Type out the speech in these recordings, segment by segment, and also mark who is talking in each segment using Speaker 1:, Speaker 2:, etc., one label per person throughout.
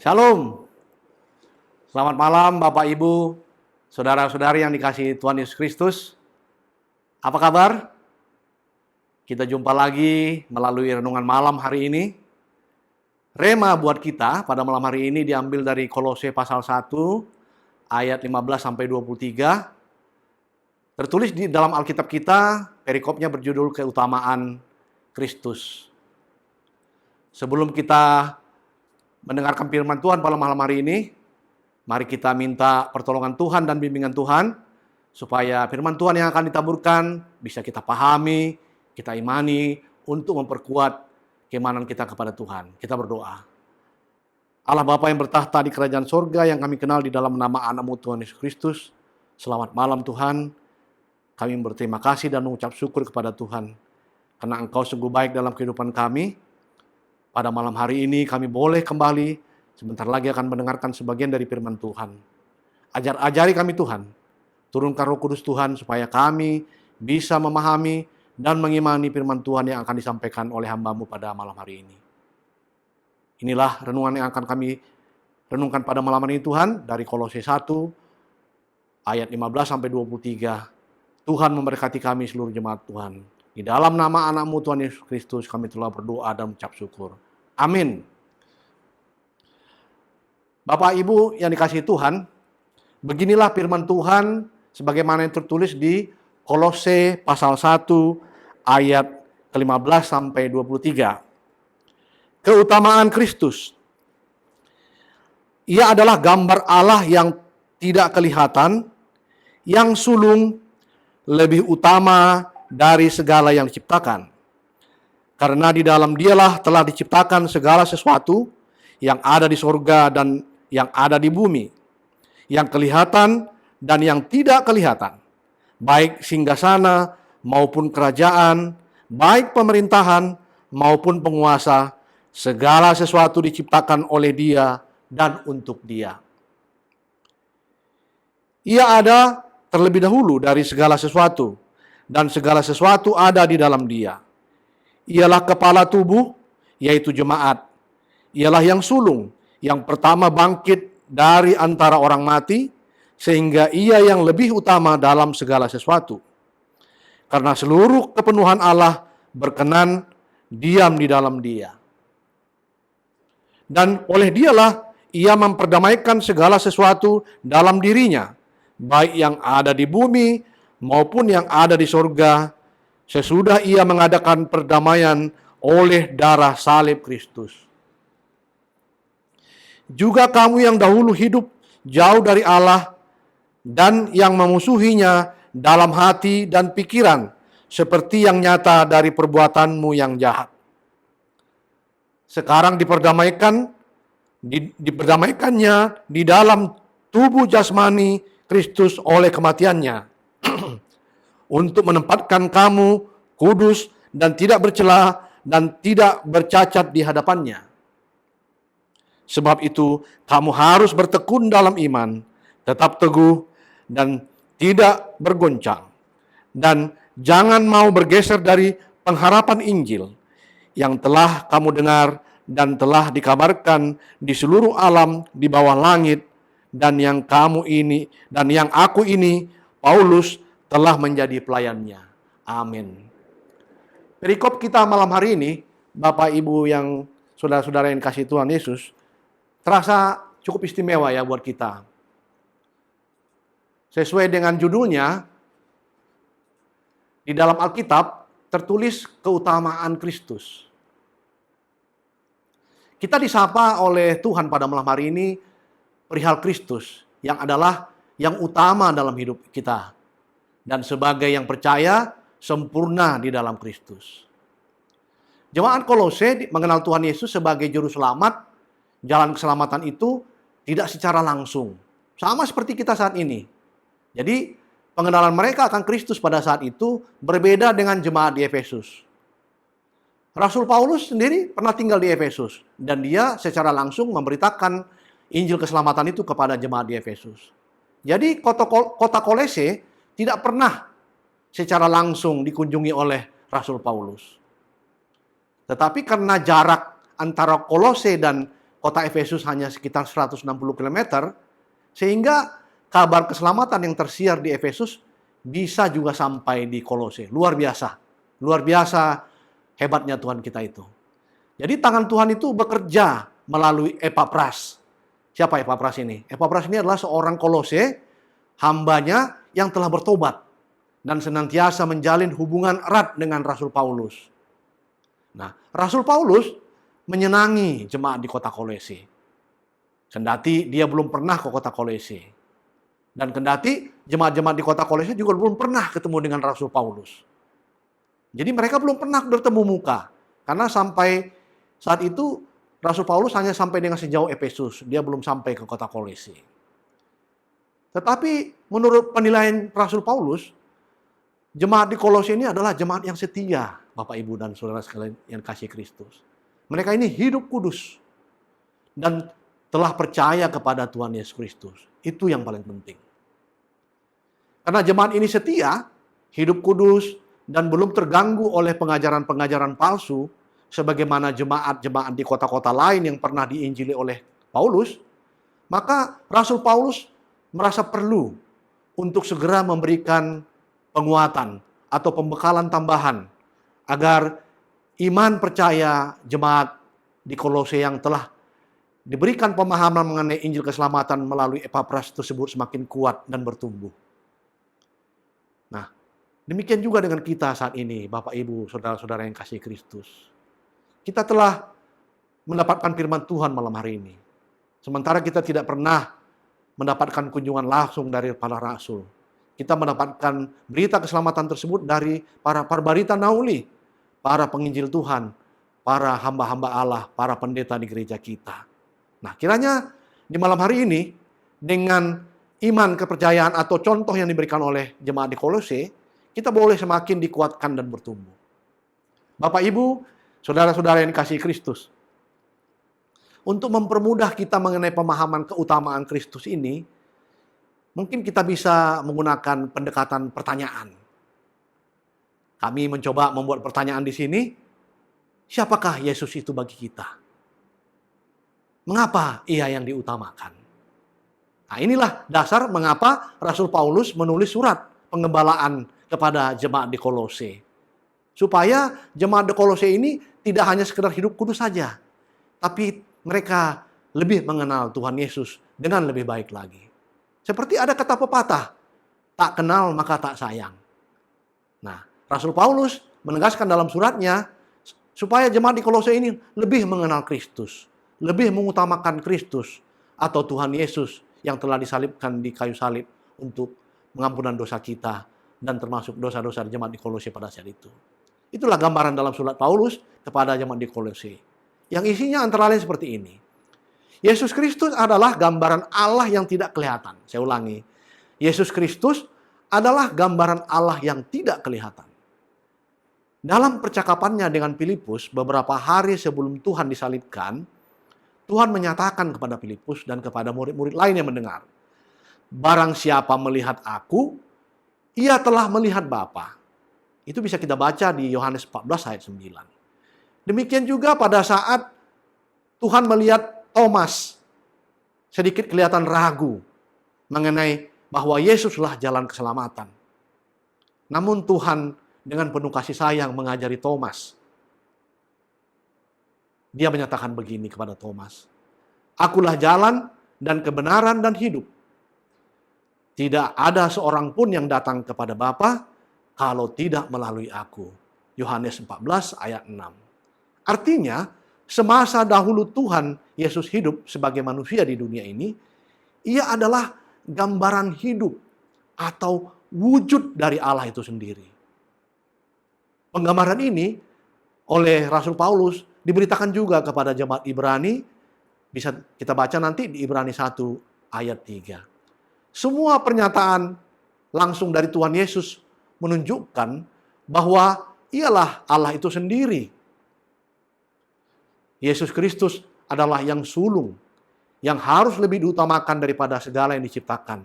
Speaker 1: Shalom, selamat malam Bapak Ibu, saudara-saudari yang dikasihi Tuhan Yesus Kristus. Apa kabar? Kita jumpa lagi melalui renungan malam hari ini. Rema buat kita pada malam hari ini diambil dari Kolose pasal 1 ayat 15-23. Tertulis di dalam Alkitab kita, perikopnya berjudul keutamaan Kristus. Sebelum kita mendengarkan firman Tuhan pada malam hari ini, mari kita minta pertolongan Tuhan dan bimbingan Tuhan, supaya firman Tuhan yang akan ditaburkan bisa kita pahami, kita imani, untuk memperkuat keimanan kita kepada Tuhan. Kita berdoa. Allah Bapa yang bertahta di kerajaan sorga, yang kami kenal di dalam nama anak-Mu Tuhan Yesus Kristus, selamat malam Tuhan. Kami berterima kasih dan mengucap syukur kepada Tuhan, karena Engkau sungguh baik dalam kehidupan kami. Pada malam hari ini kami boleh kembali, sebentar lagi akan mendengarkan sebagian dari firman Tuhan. Ajari kami Tuhan, turunkan Roh Kudus Tuhan supaya kami bisa memahami dan mengimani firman Tuhan yang akan disampaikan oleh hamba-Mu pada malam hari ini. Inilah renungan yang akan kami renungkan pada malam hari ini Tuhan, dari Kolose 1 ayat 15-23. Tuhan memberkati kami seluruh jemaat Tuhan. Di dalam nama anak-Mu Tuhan Yesus Kristus kami telah berdoa dan mengucap syukur. Amin. Bapak Ibu yang dikasihi Tuhan, beginilah firman Tuhan sebagaimana yang tertulis di Kolose pasal 1 ayat ke-15-23. Keutamaan Kristus. Ia adalah gambar Allah yang tidak kelihatan, yang sulung, lebih utama dari segala yang diciptakan. Karena di dalam Dialah telah diciptakan segala sesuatu yang ada di sorga dan yang ada di bumi, yang kelihatan dan yang tidak kelihatan, baik singgasana maupun kerajaan, baik pemerintahan maupun penguasa, segala sesuatu diciptakan oleh Dia dan untuk Dia. Ia ada terlebih dahulu dari segala sesuatu, dan segala sesuatu ada di dalam Dia. Ialah kepala tubuh, yaitu jemaat. Ialah yang sulung, yang pertama bangkit dari antara orang mati, sehingga Ia yang lebih utama dalam segala sesuatu. Karena seluruh kepenuhan Allah berkenan diam di dalam Dia. Dan oleh Dialah Ia memperdamaikan segala sesuatu dalam dirinya, baik yang ada di bumi maupun yang ada di sorga, sesudah Ia mengadakan perdamaian oleh darah salib Kristus. Juga kamu yang dahulu hidup jauh dari Allah dan yang memusuhinya dalam hati dan pikiran, seperti yang nyata dari perbuatanmu yang jahat. Sekarang diperdamaikannya di dalam tubuh jasmani Kristus oleh kematiannya, untuk menempatkan kamu kudus dan tidak bercela dan tidak bercacat di hadapannya. Sebab itu, kamu harus bertekun dalam iman, tetap teguh dan tidak bergoncang. Dan jangan mau bergeser dari pengharapan Injil yang telah kamu dengar dan telah dikabarkan di seluruh alam di bawah langit, dan yang aku ini, Paulus, telah menjadi pelayannya. Amin. Perikop kita malam hari ini, Bapak Ibu yang saudara-saudara yang dikasihi Tuhan Yesus, terasa cukup istimewa ya buat kita. Sesuai dengan judulnya, di dalam Alkitab tertulis keutamaan Kristus. Kita disapa oleh Tuhan pada malam hari ini perihal Kristus, yang adalah yang utama dalam hidup kita. Dan sebagai yang percaya, sempurna di dalam Kristus. Jemaat Kolose mengenal Tuhan Yesus sebagai Juru Selamat. Jalan keselamatan itu tidak secara langsung. Sama seperti kita saat ini. Jadi, pengenalan mereka akan Kristus pada saat itu berbeda dengan jemaat di Efesus. Rasul Paulus sendiri pernah tinggal di Efesus. Dan dia secara langsung memberitakan Injil keselamatan itu kepada jemaat di Efesus. Jadi kota Kolose tidak pernah secara langsung dikunjungi oleh Rasul Paulus. Tetapi karena jarak antara Kolose dan kota Efesus hanya sekitar 160 km, sehingga kabar keselamatan yang tersiar di Efesus bisa juga sampai di Kolose. Luar biasa hebatnya Tuhan kita itu. Jadi tangan Tuhan itu bekerja melalui Epapras. Siapa Epapras ini? Epapras ini adalah seorang Kolose, hambanya yang telah bertobat dan senantiasa menjalin hubungan erat dengan Rasul Paulus. Nah, Rasul Paulus menyenangi jemaat di kota Kolose. Kendati dia belum pernah ke kota Kolose. Dan kendati jemaat-jemaat di kota Kolose juga belum pernah ketemu dengan Rasul Paulus. Jadi mereka belum pernah bertemu muka. Karena sampai saat itu Rasul Paulus hanya sampai dengan sejauh Efesus. Dia belum sampai ke kota Kolose. Tetapi menurut penilaian Rasul Paulus, jemaat di Kolose ini adalah jemaat yang setia, Bapak Ibu dan Saudara sekalian yang kasih Kristus. Mereka ini hidup kudus dan telah percaya kepada Tuhan Yesus Kristus. Itu yang paling penting. Karena jemaat ini setia, hidup kudus, dan belum terganggu oleh pengajaran-pengajaran palsu, sebagaimana jemaat-jemaat di kota-kota lain yang pernah diinjili oleh Paulus, maka Rasul Paulus merasa perlu untuk segera memberikan penguatan atau pembekalan tambahan agar iman percaya jemaat di Kolose yang telah diberikan pemahaman mengenai Injil keselamatan melalui Epapras tersebut semakin kuat dan bertumbuh. Nah, demikian juga dengan kita saat ini, Bapak Ibu, saudara-saudara yang kasih Kristus. Kita telah mendapatkan firman Tuhan malam hari ini. Sementara kita tidak pernah mendapatkan kunjungan langsung dari para rasul. Kita mendapatkan berita keselamatan tersebut dari para parbarita nauli, para penginjil Tuhan, para hamba-hamba Allah, para pendeta di gereja kita. Nah, kiranya di malam hari ini, dengan iman, kepercayaan, atau contoh yang diberikan oleh jemaat di Kolose, kita boleh semakin dikuatkan dan bertumbuh. Bapak, Ibu, saudara-saudara yang dikasihi Kristus, untuk mempermudah kita mengenai pemahaman keutamaan Kristus ini, mungkin kita bisa menggunakan pendekatan pertanyaan. Kami mencoba membuat pertanyaan di sini, siapakah Yesus itu bagi kita? Mengapa ia yang diutamakan? Nah, inilah dasar mengapa Rasul Paulus menulis surat pengembalaan kepada jemaat di Kolose. Supaya jemaat di Kolose ini tidak hanya sekedar hidup kudus saja, tapi mereka lebih mengenal Tuhan Yesus dengan lebih baik lagi. Seperti ada kata pepatah, tak kenal maka tak sayang. Nah, Rasul Paulus menegaskan dalam suratnya supaya jemaat di Kolose ini lebih mengenal Kristus, lebih mengutamakan Kristus atau Tuhan Yesus yang telah disalibkan di kayu salib untuk pengampunan dosa kita dan termasuk dosa-dosa jemaat di Kolose pada saat itu. Itulah gambaran dalam surat Paulus kepada jemaat di Kolose. Yang isinya antara lain seperti ini. Yesus Kristus adalah gambaran Allah yang tidak kelihatan. Saya ulangi. Yesus Kristus adalah gambaran Allah yang tidak kelihatan. Dalam percakapannya dengan Filipus beberapa hari sebelum Tuhan disalibkan, Tuhan menyatakan kepada Filipus dan kepada murid-murid lain yang mendengar, barang siapa melihat aku, ia telah melihat Bapa. Itu bisa kita baca di Yohanes 14 ayat 9. Demikian juga pada saat Tuhan melihat Thomas sedikit kelihatan ragu mengenai bahwa Yesuslah jalan keselamatan. Namun Tuhan dengan penuh kasih sayang mengajari Thomas. Dia menyatakan begini kepada Thomas, akulah jalan dan kebenaran dan hidup. Tidak ada seorang pun yang datang kepada Bapa kalau tidak melalui aku. Yohanes 14 ayat 6. Artinya, semasa dahulu Tuhan Yesus hidup sebagai manusia di dunia ini, ia adalah gambaran hidup atau wujud dari Allah itu sendiri. Penggambaran ini oleh Rasul Paulus diberitakan juga kepada jemaat Ibrani, bisa kita baca nanti di Ibrani 1 ayat 3. Semua pernyataan langsung dari Tuhan Yesus menunjukkan bahwa ialah Allah itu sendiri. Yesus Kristus adalah yang sulung, yang harus lebih diutamakan daripada segala yang diciptakan.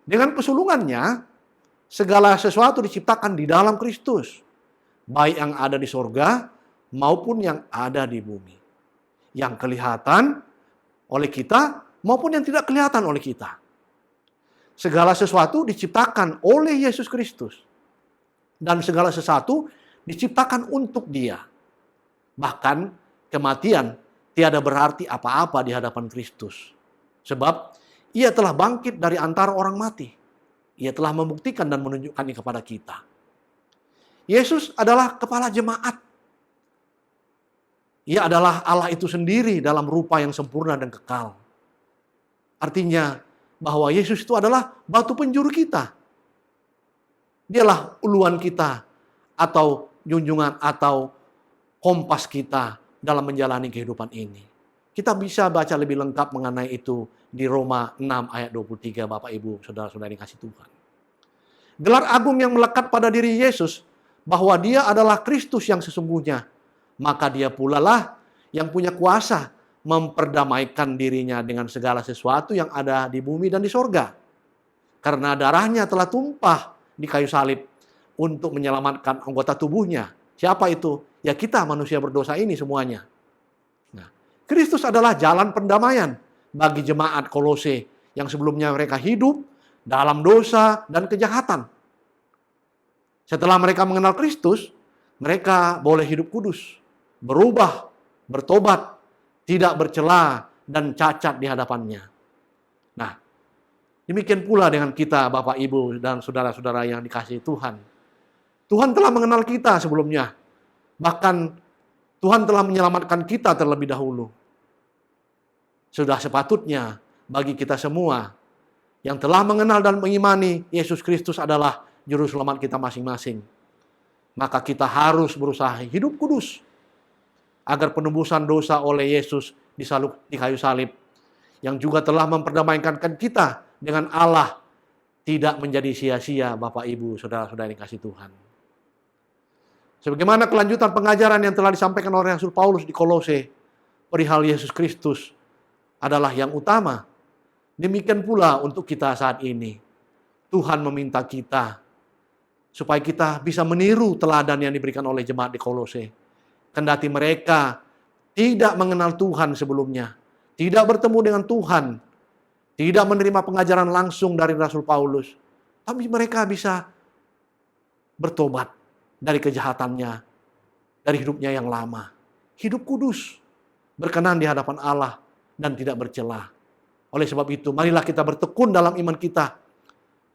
Speaker 1: Dengan kesulungannya, segala sesuatu diciptakan di dalam Kristus, baik yang ada di sorga maupun yang ada di bumi. Yang kelihatan oleh kita maupun yang tidak kelihatan oleh kita. Segala sesuatu diciptakan oleh Yesus Kristus. Dan segala sesuatu diciptakan untuk Dia. Bahkan kematian tiada berarti apa-apa di hadapan Kristus. Sebab Ia telah bangkit dari antara orang mati. Ia telah membuktikan dan menunjukkannya kepada kita. Yesus adalah kepala jemaat. Ia adalah Allah itu sendiri dalam rupa yang sempurna dan kekal. Artinya bahwa Yesus itu adalah batu penjuru kita. Dialah uluan kita atau junjungan atau kompas kita dalam menjalani kehidupan ini. Kita bisa baca lebih lengkap mengenai itu di Roma 6 ayat 23, Bapak Ibu, Saudara-saudari kasih Tuhan. Gelar agung yang melekat pada diri Yesus bahwa Dia adalah Kristus yang sesungguhnya, maka Dia pula lah yang punya kuasa memperdamaikan dirinya dengan segala sesuatu yang ada di bumi dan di sorga. Karena darahnya telah tumpah di kayu salib untuk menyelamatkan anggota tubuhnya. Siapa itu? Ya kita manusia berdosa ini semuanya. Nah, Kristus adalah jalan pendamaian bagi jemaat Kolose yang sebelumnya mereka hidup dalam dosa dan kejahatan. Setelah mereka mengenal Kristus, mereka boleh hidup kudus, berubah, bertobat, tidak bercela dan cacat di hadapannya. Nah, demikian pula dengan kita, Bapak, Ibu, dan saudara-saudara yang dikasihi Tuhan. Tuhan telah mengenal kita sebelumnya. Bahkan Tuhan telah menyelamatkan kita terlebih dahulu. Sudah sepatutnya bagi kita semua yang telah mengenal dan mengimani Yesus Kristus adalah Juru Selamat kita masing-masing. Maka kita harus berusaha hidup kudus agar penebusan dosa oleh Yesus disalib di kayu salib yang juga telah memperdamaikan kita dengan Allah tidak menjadi sia-sia, Bapak, Ibu, saudara-saudari kasih Tuhan. Sebagaimana kelanjutan pengajaran yang telah disampaikan oleh Rasul Paulus di Kolose, perihal Yesus Kristus adalah yang utama. Demikian pula untuk kita saat ini. Tuhan meminta kita supaya kita bisa meniru teladan yang diberikan oleh jemaat di Kolose. Kendati mereka tidak mengenal Tuhan sebelumnya, tidak bertemu dengan Tuhan, tidak menerima pengajaran langsung dari Rasul Paulus, tapi mereka bisa bertobat dari kejahatannya, dari hidupnya yang lama. Hidup kudus, berkenan di hadapan Allah, dan tidak bercela. Oleh sebab itu, marilah kita bertekun dalam iman kita.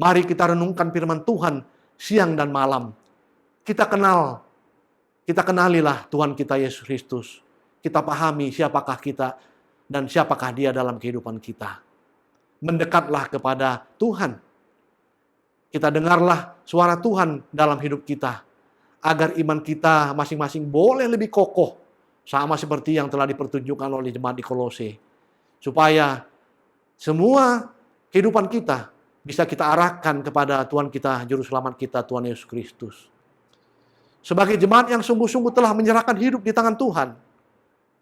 Speaker 1: Mari kita renungkan firman Tuhan siang dan malam. Kita kenalilah Tuhan kita Yesus Kristus. Kita pahami siapakah kita dan siapakah Dia dalam kehidupan kita. Mendekatlah kepada Tuhan. Kita dengarlah suara Tuhan dalam hidup kita. Agar iman kita masing-masing boleh lebih kokoh. Sama seperti yang telah dipertunjukkan oleh jemaat di Kolose. Supaya semua kehidupan kita bisa kita arahkan kepada Tuhan kita, Juru Selamat kita, Tuhan Yesus Kristus. Sebagai jemaat yang sungguh-sungguh telah menyerahkan hidup di tangan Tuhan.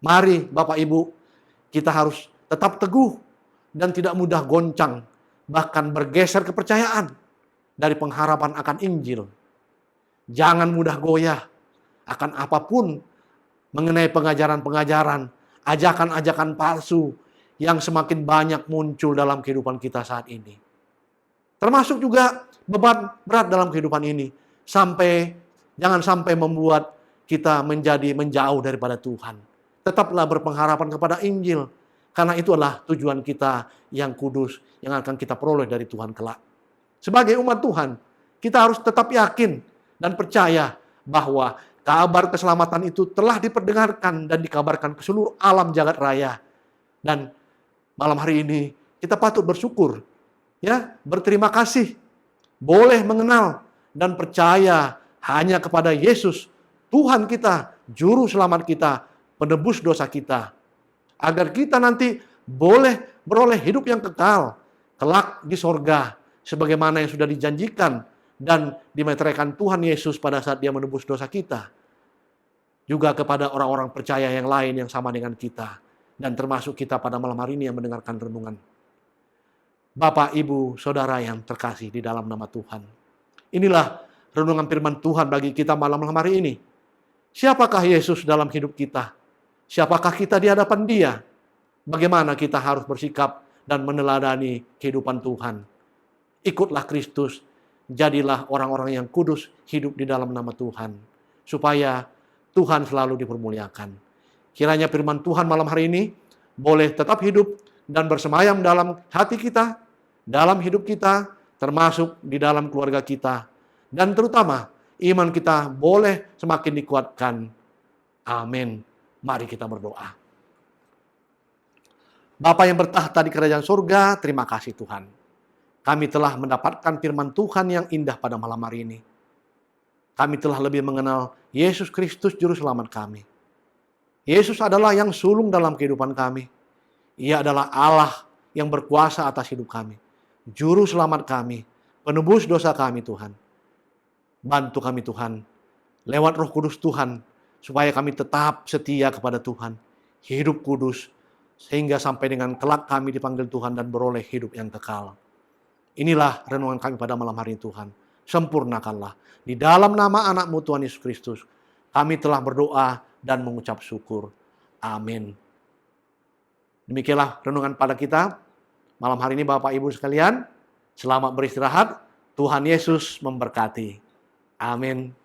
Speaker 1: Mari Bapak Ibu, kita harus tetap teguh dan tidak mudah goncang, bahkan bergeser kepercayaan dari pengharapan akan Injil. Jangan mudah goyah akan apapun mengenai pengajaran-pengajaran, ajakan-ajakan palsu yang semakin banyak muncul dalam kehidupan kita saat ini. Termasuk juga beban berat dalam kehidupan ini. Jangan sampai membuat kita menjadi menjauh daripada Tuhan. Tetaplah berpengharapan kepada Injil. Karena itu adalah tujuan kita yang kudus yang akan kita peroleh dari Tuhan kelak. Sebagai umat Tuhan, kita harus tetap yakin dan percaya bahwa kabar keselamatan itu telah diperdengarkan dan dikabarkan ke seluruh alam jagat raya. Dan malam hari ini kita patut bersyukur, ya, berterima kasih, boleh mengenal dan percaya hanya kepada Yesus, Tuhan kita, Juru Selamat kita, penebus dosa kita. Agar kita nanti boleh beroleh hidup yang kekal, kelak di sorga, sebagaimana yang sudah dijanjikan dan dimeteraikan Tuhan Yesus pada saat Dia menebus dosa kita. Juga kepada orang-orang percaya yang lain yang sama dengan kita. Dan termasuk kita pada malam hari ini yang mendengarkan renungan. Bapak, Ibu, Saudara yang terkasih di dalam nama Tuhan. Inilah renungan firman Tuhan bagi kita malam hari ini. Siapakah Yesus dalam hidup kita? Siapakah kita di hadapan Dia? Bagaimana kita harus bersikap dan meneladani kehidupan Tuhan? Ikutlah Kristus, jadilah orang-orang yang kudus, hidup di dalam nama Tuhan, supaya Tuhan selalu dipermuliakan. Kiranya firman Tuhan malam hari ini boleh tetap hidup dan bersemayam dalam hati kita, dalam hidup kita, termasuk di dalam keluarga kita, dan terutama iman kita boleh semakin dikuatkan. Amin. Mari kita berdoa. Bapa yang bertahta di kerajaan surga, terima kasih Tuhan. Kami telah mendapatkan firman Tuhan yang indah pada malam hari ini. Kami telah lebih mengenal Yesus Kristus Juru Selamat kami. Yesus adalah yang sulung dalam kehidupan kami. Ia adalah Allah yang berkuasa atas hidup kami. Juru Selamat kami, penebus dosa kami Tuhan. Bantu kami Tuhan, lewat Roh Kudus Tuhan, supaya kami tetap setia kepada Tuhan. Hidup kudus, sehingga sampai dengan kelak kami dipanggil Tuhan dan beroleh hidup yang kekal. Inilah renungan kami pada malam hari ini Tuhan. Sempurnakanlah. Di dalam nama anak-Mu Tuhan Yesus Kristus, kami telah berdoa dan mengucap syukur. Amin. Demikianlah renungan pada kita. Malam hari ini Bapak Ibu sekalian, selamat beristirahat. Tuhan Yesus memberkati. Amin.